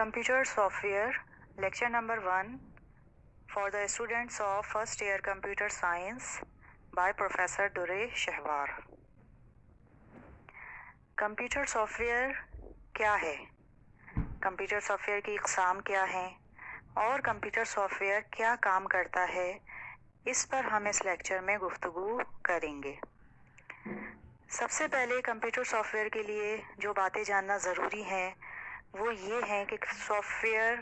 Computer Software, Lecture number 1 for the students of first year Computer Science by Professor Durre Shehwar. Computer software क्या है, computer software की इक़साम क्या हैं और computer software क्या काम करता है, इस पर हम इस लेक्चर में गुफ्तगू करेंगे। सबसे पहले कंप्यूटर सॉफ्टवेयर के लिए जो बातें जानना ज़रूरी हैं वो ये हैं कि सॉफ्टवेयर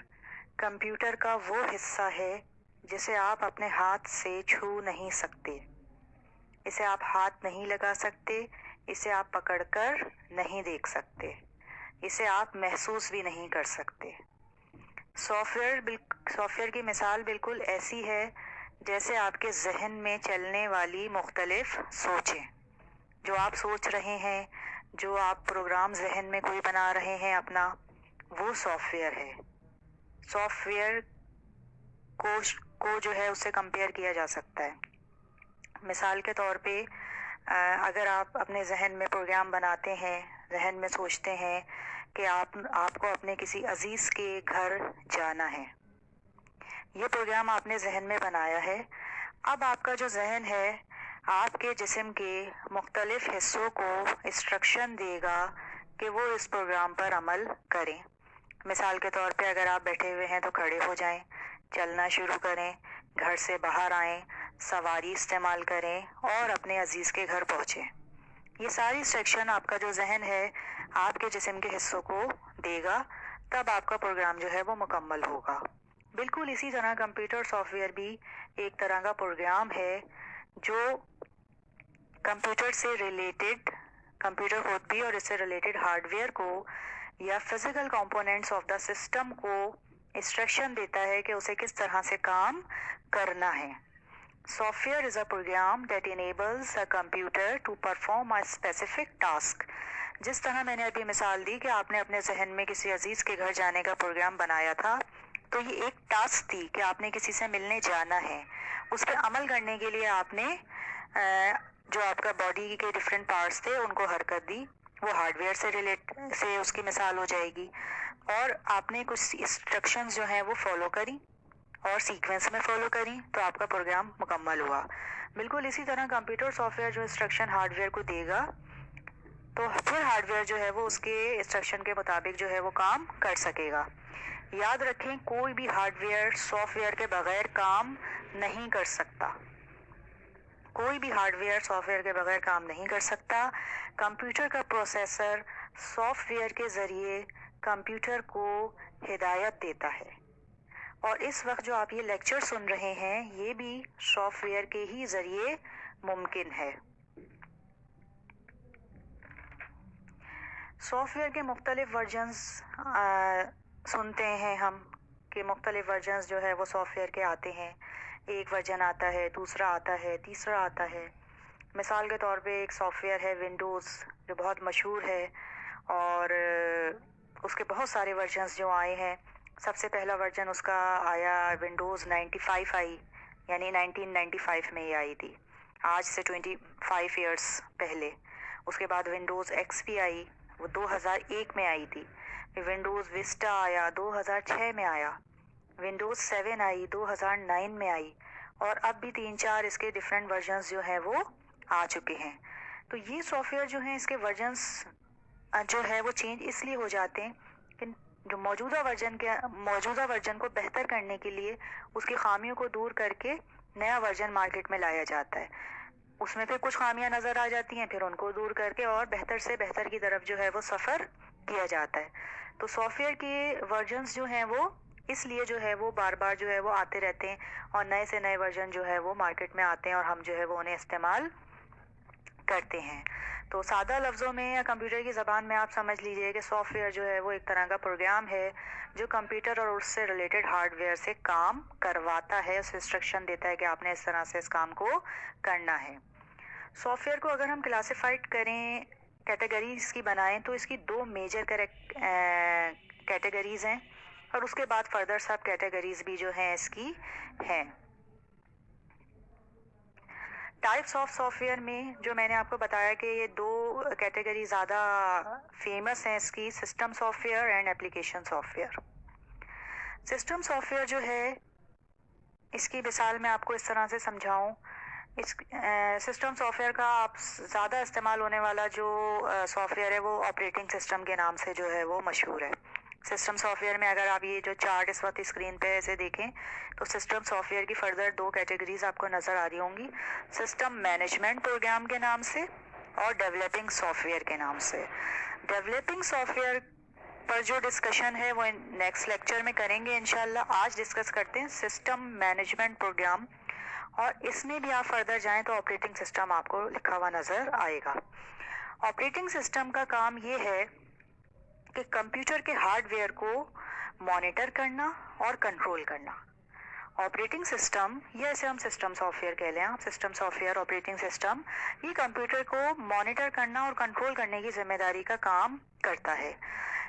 कंप्यूटर का वो हिस्सा है जिसे आप अपने हाथ से छू नहीं सकते, इसे आप हाथ नहीं लगा सकते, इसे आप पकड़कर नहीं देख सकते, इसे आप महसूस भी नहीं कर सकते। सॉफ्टवेयर की मिसाल बिल्कुल ऐसी है जैसे आपके जहन में चलने वाली मुख्तलिफ सोचें। जो आप सोच रहे हैं, जो आप प्रोग्राम जहन में कोई बना रहे हैं अपना, वो सॉफ्टवेयर है। सॉफ्टवेयर को जो है उससे कंपेयर किया जा सकता है। मिसाल के तौर पे अगर आप अपने जहन में प्रोग्राम बनाते हैं, जहन में सोचते हैं कि आपको अपने किसी अजीज़ के घर जाना है, ये प्रोग्राम आपने जहन में बनाया है। अब आपका जो जहन है आपके जिस्म के मुख्तलिफ हिस्सों को इंस्ट्रक्शन देगा कि वो इस प्रोग्राम पर अमल करें। मिसाल के तौर पे अगर आप बैठे हुए हैं तो खड़े हो जाएं, चलना शुरू करें, घर से बाहर आएं, सवारी इस्तेमाल करें और अपने अजीज़ के घर पहुँचें। ये सारी इंस्ट्रक्शन आपका जो जहन है आपके जिस्म के हिस्सों को देगा, तब आपका प्रोग्राम जो है वो मुकम्मल होगा। बिल्कुल इसी तरह कंप्यूटर सॉफ्टवेयर भी एक तरह का प्रोग्राम है जो कंप्यूटर से रिलेटेड, कंप्यूटर खुद भी और इससे रिलेटेड हार्डवेयर को या physical components of the system को इंस्ट्रक्शन देता है कि उसे किस तरह से काम करना है। Software is a program that enables a computer to perform a specific task. जिस तरह मैंने अभी मिसाल दी कि आपने अपने जहन में किसी अजीज़ के घर जाने का प्रोग्राम बनाया था, तो ये एक टास्क थी कि आपने किसी से मिलने जाना है। उस पर अमल करने के लिए आपने जो आपका बॉडी के डिफरेंट पार्ट्स थे उनको हरकत दी, वो हार्डवेयर से उसकी मिसाल हो जाएगी। और आपने कुछ इंस्ट्रक्शंस जो हैं वो फॉलो करी और सीक्वेंस में फॉलो करी, तो आपका प्रोग्राम मुकम्मल हुआ। बिल्कुल इसी तरह कंप्यूटर सॉफ्टवेयर जो इंस्ट्रक्शन हार्डवेयर को देगा, तो फिर हार्डवेयर जो है वो उसके इंस्ट्रक्शन के मुताबिक जो है वो काम कर सकेगा। याद रखें, कोई भी हार्डवेयर सॉफ्टवेयर के बगैर काम नहीं कर सकता। कोई भी हार्डवेयर सॉफ्टवेयर के बगैर काम नहीं कर सकता। कंप्यूटर का प्रोसेसर सॉफ्टवेयर के ज़रिए कंप्यूटर को हिदायत देता है, और इस वक्त जो आप ये लेक्चर सुन रहे हैं ये भी सॉफ्टवेयर के ही ज़रिए मुमकिन है। सॉफ्टवेयर के मुख्तलिफ वर्जन्स सुनते हैं हम कि मुख्तलिफ वर्जन्स जो है वो सॉफ्टवेयर के आते हैं। एक वर्जन आता है, दूसरा आता है, तीसरा आता है। मिसाल के तौर पे एक सॉफ्टवेयर है विंडोज़ जो बहुत मशहूर है और उसके बहुत सारे वर्जन्स जो आए हैं। सबसे पहला वर्जन उसका आया विंडोज़ 95 आई, यानी 1995 में ये आई थी, आज से 25 इयर्स पहले। उसके बाद विंडोज़ एक्सपी आई, वो 2001 में आई थी। विंडोज़ विस्टा आया, 2006 में आया। विंडोज़ 7 आई, 2009 में आई, और अब भी 3-4 इसके डिफरेंट वर्जन्स जो हैं वो आ चुके हैं। तो ये सॉफ्टवेयर जो हैं इसके वर्जन्स जो है वो चेंज इसलिए हो जाते हैं कि जो मौजूदा वर्जन को बेहतर करने के लिए उसकी खामियों को दूर करके नया वर्जन मार्केट में लाया जाता है। उसमें फिर कुछ खामियां नज़र आ जाती हैं, फिर उनको दूर करके और बेहतर से बेहतर की तरफ जो है वो सफ़र किया जाता है। तो सॉफ्टवेयर के वर्जन्स जो हैं वो इसलिए जो है वो बार बार जो है वो आते रहते हैं और नए से नए वर्जन जो है वो मार्केट में आते हैं और हम जो है वो उन्हें इस्तेमाल करते हैं। तो सादा लफ्ज़ों में या कंप्यूटर की ज़बान में आप समझ लीजिए कि सॉफ्टवेयर जो है वो एक तरह का प्रोग्राम है जो कंप्यूटर और उससे रिलेटेड हार्डवेयर से काम करवाता है, उसे इंस्ट्रक्शन देता है कि आपने इस तरह से इस काम को करना है। सॉफ्टवेयर को अगर हम क्लासिफाइड करें, कैटेगरीज़ की बनाएं, तो इसकी 2 मेजर कैटेगरीज़ हैं और उसके बाद फर्दर सब कैटेगरीज़ भी जो हैं इसकी हैं। टाइप्स ऑफ सॉफ्टवेयर में जो मैंने आपको बताया कि ये 2 कैटेगरी ज़्यादा फेमस हैं इसकी, system software and application software. System software जो है, इसकी मिसाल मैं आपको इस तरह से समझाऊं। इस सिस्टम सॉफ्टवेयर का आप ज़्यादा इस्तेमाल होने वाला जो सॉफ्टवेयर है वो ऑपरेटिंग सिस्टम के नाम से जो है वो मशहूर है। सिस्टम सॉफ्टवेयर में अगर आप ये जो चार्ट इस वक्त स्क्रीन पे ऐसे देखें तो सिस्टम सॉफ्टवेयर की फर्दर 2 कैटेगरीज आपको नज़र आ रही होंगी, सिस्टम मैनेजमेंट प्रोग्राम के नाम से और डेवलपिंग सॉफ्टवेयर के नाम से। डेवलपिंग सॉफ्टवेयर पर जो डिस्कशन है वो नेक्स्ट लेक्चर में करेंगे इंशाल्लाह। आज डिस्कस करते हैं सिस्टम मैनेजमेंट प्रोग्राम, और इसमें भी आप फर्दर जाएं तो ऑपरेटिंग सिस्टम आपको लिखा हुआ नज़र आएगा। ऑपरेटिंग सिस्टम का काम ये है कि कंप्यूटर के हार्डवेयर को मॉनिटर करना और कंट्रोल करना। ऑपरेटिंग सिस्टम, या इसे हम सिस्टम सॉफ्टवेयर कह लें, आप सिस्टम सॉफ्टवेयर ऑपरेटिंग सिस्टम, ये कंप्यूटर को मॉनिटर करना और कंट्रोल करने की जिम्मेदारी का काम करता है।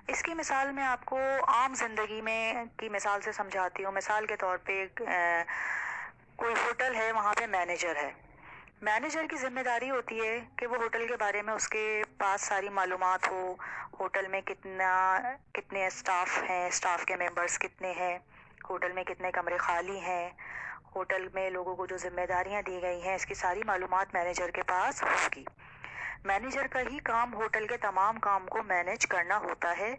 इसकी मिसाल मैं आपको आम जिंदगी में की मिसाल से समझाती हूँ। मिसाल के तौर पे कोई होटल है, वहाँ पे मैनेजर है। मैनेजर की जिम्मेदारी होती है कि वो होटल के बारे में उसके पास सारी मालूमात हो, होटल में कितने स्टाफ हैं, स्टाफ के मेंबर्स कितने हैं, होटल में कितने कमरे खाली हैं, होटल में लोगों को जो जिम्मेदारियां दी गई हैं, इसकी सारी मालूमात मैनेजर के पास होगी। मैनेजर का ही काम होटल के तमाम काम को मैनेज करना होता है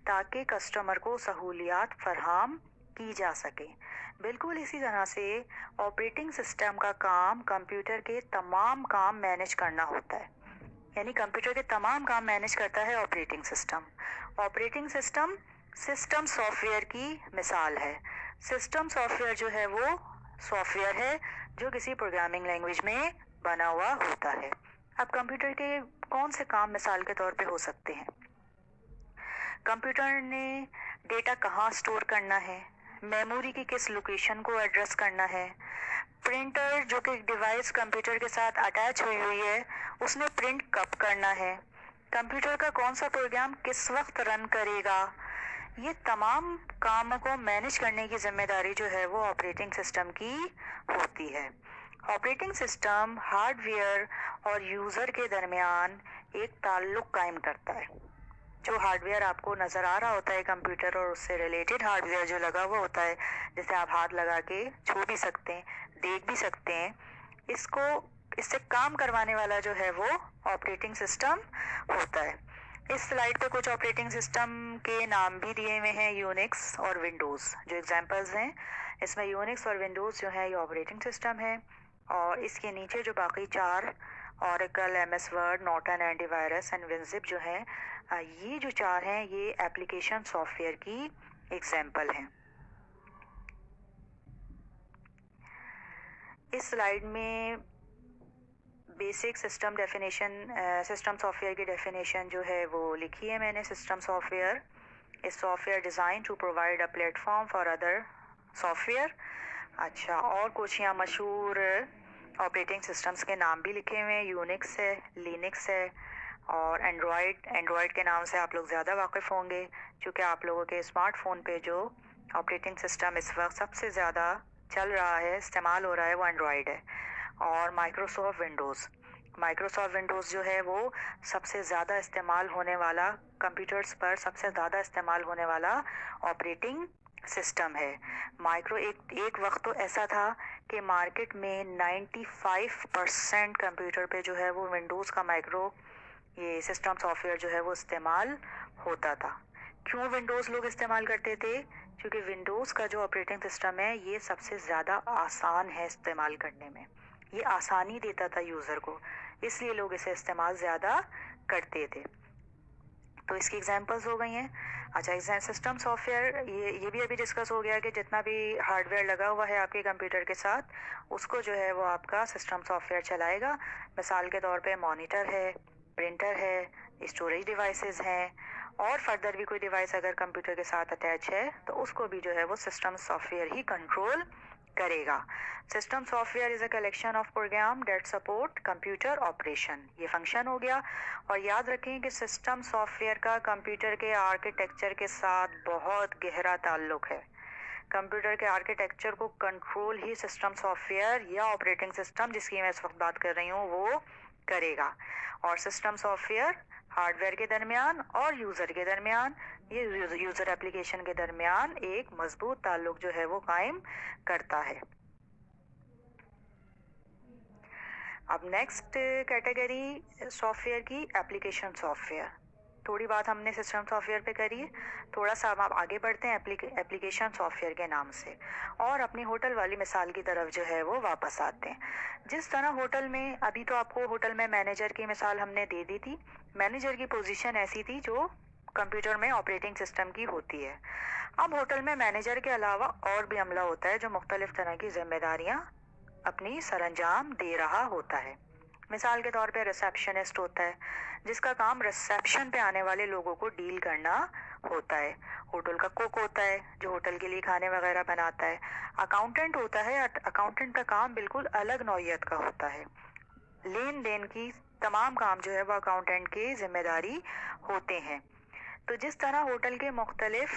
ताकि कस्टमर को सहूलियात फराहम की जा सके। बिल्कुल इसी तरह से ऑपरेटिंग सिस्टम का काम कंप्यूटर के तमाम काम मैनेज करना होता है, यानी कंप्यूटर के तमाम काम मैनेज करता है operating system. Operating system system software की मिसाल है। सिस्टम सॉफ्टवेयर जो है वो सॉफ्टवेयर है जो किसी प्रोग्रामिंग लैंग्वेज में बना हुआ होता है। अब कंप्यूटर के कौन से काम मिसाल के तौर पे हो सकते हैं? कंप्यूटर ने डेटा कहाँ स्टोर करना है, मेमोरी की किस लोकेशन को एड्रेस करना है, प्रिंटर जो कि डिवाइस कंप्यूटर के साथ अटैच हुई है उसने प्रिंट कब करना है, कंप्यूटर का कौन सा प्रोग्राम किस वक्त रन करेगा, ये तमाम काम को मैनेज करने की जिम्मेदारी जो है वो ऑपरेटिंग सिस्टम की होती है। ऑपरेटिंग सिस्टम हार्डवेयर और यूज़र के दरमियान एक ताल्लुक कायम करता है। जो हार्डवेयर आपको नज़र आ रहा होता है कंप्यूटर, और उससे रिलेटेड हार्डवेयर जो लगा हुआ होता है, जिसे आप हाथ लगा के छू भी सकते हैं, देख भी सकते हैं, इससे काम करवाने वाला जो है वो ऑपरेटिंग सिस्टम होता है। इस स्लाइड पे कुछ ऑपरेटिंग सिस्टम के नाम भी दिए हुए हैं, यूनिक्स और विंडोज़ जो एग्जांपल्स हैं। इसमें यूनिक्स और विंडोज़ जो है ये ऑपरेटिंग सिस्टम है, और इसके नीचे जो बाकी 4 oracle, MS word, Norton antivirus and WinZip जो है, ये जो 4 हैं ये एप्लीकेशन सॉफ्टवेयर की एग्जाम्पल हैं। इस स्लाइड में basic system definition, system software की डेफिनेशन जो है वो लिखी है मैंने। System software is software design to provide a platform for other software. अच्छा, और कुछ यहाँ मशहूर ऑपरेटिंग सिस्टम्स के नाम भी लिखे हुए हैं। यूनिक्स है, लिनक्स है, और एंड्रॉयड के नाम से आप लोग ज़्यादा वाकिफ़ होंगे क्योंकि आप लोगों के स्मार्टफोन पे जो ऑपरेटिंग सिस्टम इस वक्त सबसे ज़्यादा चल रहा है, इस्तेमाल हो रहा है, वो एंड्रॉयड है। और माइक्रोसॉफ्ट विंडोज़ जो है वो सबसे ज़्यादा इस्तेमाल होने वाला, कंप्यूटर्स पर सबसे ज़्यादा इस्तेमाल होने वाला ऑपरेटिंग सिस्टम है। एक वक्त तो ऐसा था कि मार्केट में 95% कंप्यूटर पे जो है वो विंडोज़ का ये सिस्टम सॉफ्टवेयर जो है वो इस्तेमाल होता था। क्यों विंडोज़ लोग इस्तेमाल करते थे? क्योंकि विंडोज़ का जो ऑपरेटिंग सिस्टम है ये सबसे ज़्यादा आसान है इस्तेमाल करने में, ये आसानी देता था यूज़र को, इसलिए लोग इसे इस्तेमाल ज़्यादा करते थे। तो इसकी एग्जांपल्स हो गई हैं। अच्छा, सिस्टम सॉफ्टवेयर ये भी अभी डिस्कस हो गया कि जितना भी हार्डवेयर लगा हुआ है आपके कंप्यूटर के साथ, उसको जो है वो आपका सिस्टम सॉफ्टवेयर चलाएगा। मिसाल के तौर पे मॉनिटर है, प्रिंटर है, स्टोरेज डिवाइसेस हैं, और फर्दर भी कोई डिवाइस अगर कंप्यूटर के साथ अटैच है तो उसको भी जो है वो सिस्टम सॉफ्टवेयर ही कंट्रोल करेगा। System software is a collection of program that support computer operation, ये फंक्शन हो गया। और याद रखें कि सिस्टम सॉफ्टवेयर का कंप्यूटर के आर्किटेक्चर के साथ बहुत गहरा ताल्लुक है। कंप्यूटर के आर्किटेक्चर को कंट्रोल ही सिस्टम सॉफ्टवेयर या ऑपरेटिंग सिस्टम, जिसकी मैं इस वक्त बात कर रही हूँ, वो करेगा। और सिस्टम सॉफ्टवेयर हार्डवेयर के दरमियान और यूज़र के दरमियान, ये यूज़र एप्लीकेशन के दरमियान एक मजबूत ताल्लुक जो है वो कायम करता है। अब नेक्स्ट कैटेगरी सॉफ्टवेयर की एप्लीकेशन सॉफ्टवेयर। थोड़ी बात हमने सिस्टम सॉफ्टवेयर पे करी है, थोड़ा सा अब आगे बढ़ते हैं एप्लीकेशन सॉफ्टवेयर के नाम से और अपनी होटल वाली मिसाल की तरफ जो है वो वापस आते हैं। जिस तरह होटल में, अभी तो आपको होटल में मैनेजर की मिसाल हमने दे दी थी। मैनेजर की पोजीशन ऐसी थी जो कंप्यूटर में ऑपरेटिंग सिस्टम की होती है। अब होटल में मैनेजर के अलावा और भी अमला होता है जो मुख्तलिफ तरह की जिम्मेदारियां अपनी सरंजाम दे रहा होता है। मिसाल के तौर पे रिसेप्शनिस्ट होता है जिसका काम रिसेप्शन पे आने वाले लोगों को डील करना होता है। होटल का कुक होता है जो होटल के लिए खाने वगैरह बनाता है। अकाउंटेंट होता है, अकाउंटेंट का काम बिल्कुल अलग नौइयत का होता है। लेन देन की तमाम काम जो है वो अकाउंटेंट की जिम्मेदारी होते हैं। तो जिस तरह होटल के मुख्तलिफ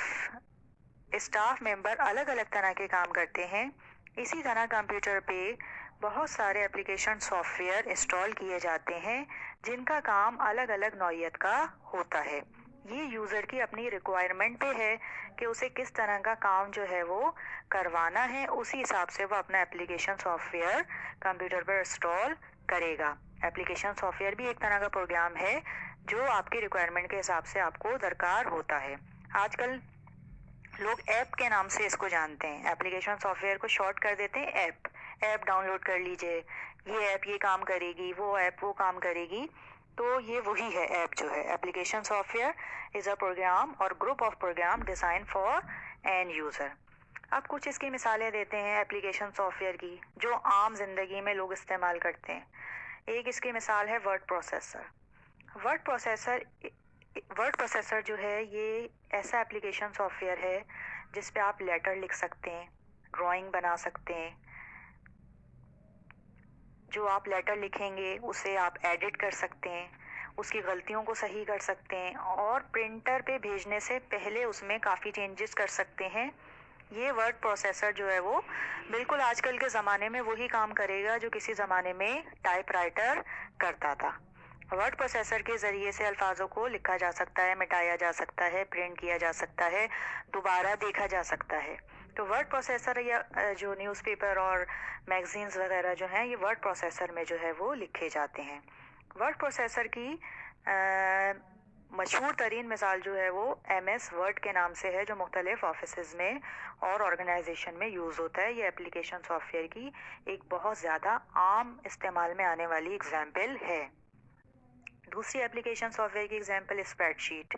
स्टाफ मेंबर अलग अलग तरह के काम करते हैं, इसी तरह कंप्यूटर पे बहुत सारे एप्लीकेशन सॉफ्टवेयर इंस्टॉल किए जाते हैं जिनका काम अलग अलग नौइयत का होता है। ये यूज़र की अपनी रिक्वायरमेंट पे है कि उसे किस तरह का काम जो है वो करवाना है, उसी हिसाब से वो अपना एप्लीकेशन सॉफ्टवेयर कंप्यूटर पर इंस्टॉल करेगा। एप्लीकेशन सॉफ्टवेयर भी एक तरह का प्रोग्राम है जो आपकी रिक्वायरमेंट के हिसाब से आपको दरकार होता है। आजकल लोग ऐप के नाम से इसको जानते हैं, एप्लीकेशन सॉफ्टवेयर को शॉर्ट कर देते हैं ऐप डाउनलोड कर लीजिए, ये ऐप ये काम करेगी, वो ऐप वो काम करेगी। तो ये वही है ऐप जो है। Application software is a program or group of program design for end user. अब कुछ इसकी मिसालें देते हैं एप्लीकेशन सॉफ्टवेयर की जो आम जिंदगी में लोग इस्तेमाल करते हैं। एक इसकी मिसाल है word processor. Word processor word processor जो है ये ऐसा एप्लीकेशन सॉफ्टवेयर है जिस पे आप लेटर लिख सकते हैं, ड्राइंग बना सकते हैं। जो आप लेटर लिखेंगे उसे आप एडिट कर सकते हैं, उसकी गलतियों को सही कर सकते हैं और प्रिंटर पे भेजने से पहले उसमें काफ़ी चेंजेस कर सकते हैं। ये वर्ड प्रोसेसर जो है वो बिल्कुल आजकल के ज़माने में वही काम करेगा जो किसी ज़माने में टाइपराइटर करता था। वर्ड प्रोसेसर के ज़रिए से अल्फाजों को लिखा जा सकता है, मिटाया जा सकता है, प्रिंट किया जा सकता है, दोबारा देखा जा सकता है। तो वर्ड प्रोसेसर या जो न्यूज़पेपर और मैगजीन्स वगैरह जो हैं ये वर्ड प्रोसेसर में जो है वो लिखे जाते हैं। वर्ड प्रोसेसर की मशहूर तरीन मिसाल जो है वो MS वर्ड के नाम से है जो मुख्तलिफ ऑफिसेज़ में और ऑर्गेनाइजेशन में यूज़ होता है। ये एप्लीकेशन सॉफ्टवेयर की एक बहुत ज़्यादा आम इस्तेमाल में आने वाली एग्जाम्पल है। दूसरी एप्लीकेशन सॉफ्टवेयर की एग्जाम्पल स्प्रेडशीट।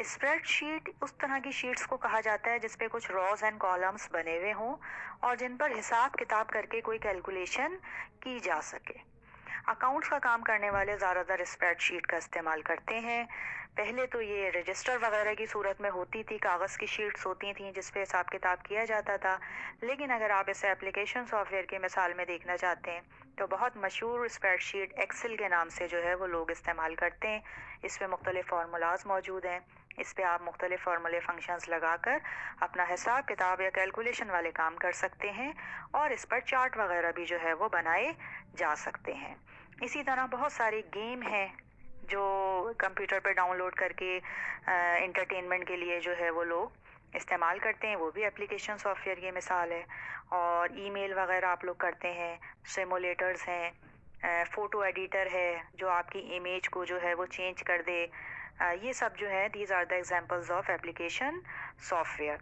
स्प्रेडशीट उस तरह की शीट्स को कहा जाता है जिसपे कुछ रॉज एंड कॉलम्स बने हुए हों और जिन पर हिसाब किताब करके कोई कैलकुलेशन की जा सके। अकाउंट्स का काम करने वाले ज़्यादातर स्प्रेडशीट का इस्तेमाल करते हैं। पहले तो ये रजिस्टर वगैरह की सूरत में होती थी, कागज़ की शीट्स होती थी जिस पे हिसाब किताब किया जाता था। लेकिन अगर आप इसे एप्लीकेशन सॉफ्टवेयर की मिसाल में देखना चाहते हैं तो बहुत मशहूर स्प्रेडशीट एक्सेल के नाम से जो है वो लोग इस्तेमाल करते हैं। इस पर मुख्तलिफ फार्मूलाज मौजूद हैं। इस पे आप मुख्तलिफ फार्मूले फंक्शंस लगाकर अपना हिसाब किताब या कैलकुलेशन वाले काम कर सकते हैं और इस पर चार्ट वगैरह भी जो है वो बनाए जा सकते हैं। इसी तरह बहुत सारे गेम हैं जो कंप्यूटर पर डाउनलोड करके इंटरटेनमेंट के लिए जो है वो लोग इस्तेमाल करते हैं, वो भी एप्लीकेशन सॉफ्टवेयर की मिसाल है। और ईमेल वगैरह आप लोग करते हैं, सिमुलेटर्स हैं, फ़ोटो एडिटर है जो आपकी इमेज को जो है वो चेंज कर दे। ये सब जो है these are the examples of application software.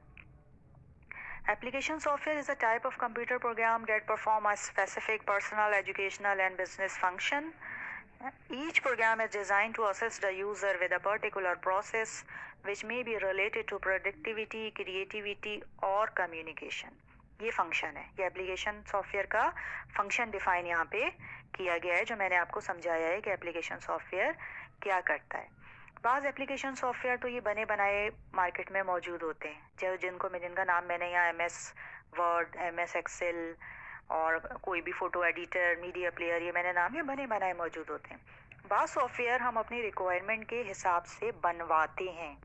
Application software is a type of computer program that perform a specific personal, educational and business function. Each program is designed to assist the user with a particular process which may be related to productivity, creativity or communication. ये function है, ये application software का function define यहाँ पे किया गया है जो मैंने आपको समझाया है कि एप्लीकेशन सॉफ्टवेयर क्या करता है. बाज़ एप्लीकेशन सॉफ्टवेयर तो ये बने बनाए मार्केट में मौजूद होते हैं, जो जिनका नाम मैंने यहाँ MS वर्ड, MS एक्सेल और कोई भी फ़ोटो एडिटर, मीडिया प्लेयर, ये मैंने नाम ये बने बनाए मौजूद होते हैं. बाज़ सॉफ्टवेयर हम अपनी रिक्वायरमेंट के हिसाब से बनवाते हैं,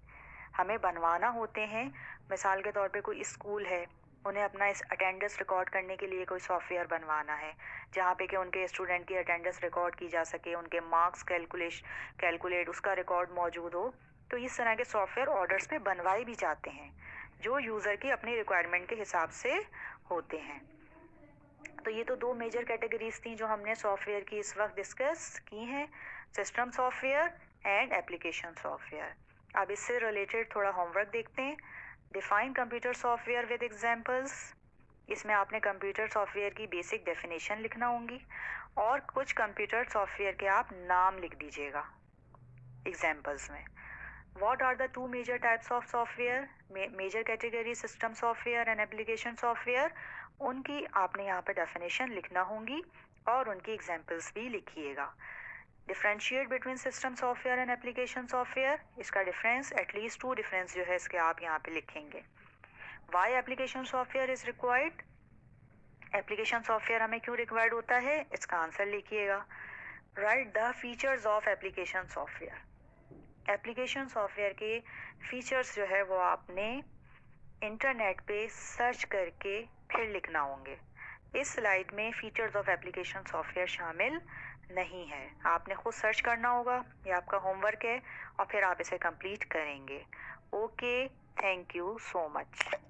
हमें बनवाना होते हैं. मिसाल के तौर पे कोई स्कूल है, उन्हें अपना इस अटेंडेंस रिकॉर्ड करने के लिए कोई सॉफ्टवेयर बनवाना है जहाँ पे कि उनके स्टूडेंट की अटेंडेंस रिकॉर्ड की जा सके, उनके मार्क्स कैलकुलेट उसका रिकॉर्ड मौजूद हो। तो इस तरह के सॉफ्टवेयर ऑर्डर्स पे बनवाए भी जाते हैं जो यूज़र की अपनी रिक्वायरमेंट के हिसाब से होते हैं। तो ये तो दो मेजर कैटेगरीज थी जो हमने सॉफ्टवेयर की इस वक्त डिस्कस की हैं, system software and application software. अब इससे रिलेटेड थोड़ा होमवर्क देखते हैं। Define computer software with examples. इसमें आपने कंप्यूटर सॉफ्टवेयर की बेसिक डेफिनेशन लिखना होंगी और कुछ कंप्यूटर सॉफ्टवेयर के आप नाम लिख दीजिएगा एग्जांपल्स में। What are the two major types of software? Major category system software and application software. उनकी आपने यहाँ पे definition लिखना होंगी और उनकी examples भी लिखिएगा। Differentiate between system software and application software. इसका difference at least 2 difference जो है इसके आप यहाँ पे लिखेंगे। Why application software is required? Application software हमें क्यों required होता है? इसका आंसर लिखिएगा। Write the features of application software. Application software के फीचर्स जो है वो आपने इंटरनेट पे सर्च करके फिर लिखना होंगे। इस स्लाइड में फीचर्स ऑफ एप्लीकेशन सॉफ्टवेयर शामिल नहीं है, आपने खुद सर्च करना होगा, ये आपका होमवर्क है और फिर आप इसे कंप्लीट करेंगे। Okay, thank you so much.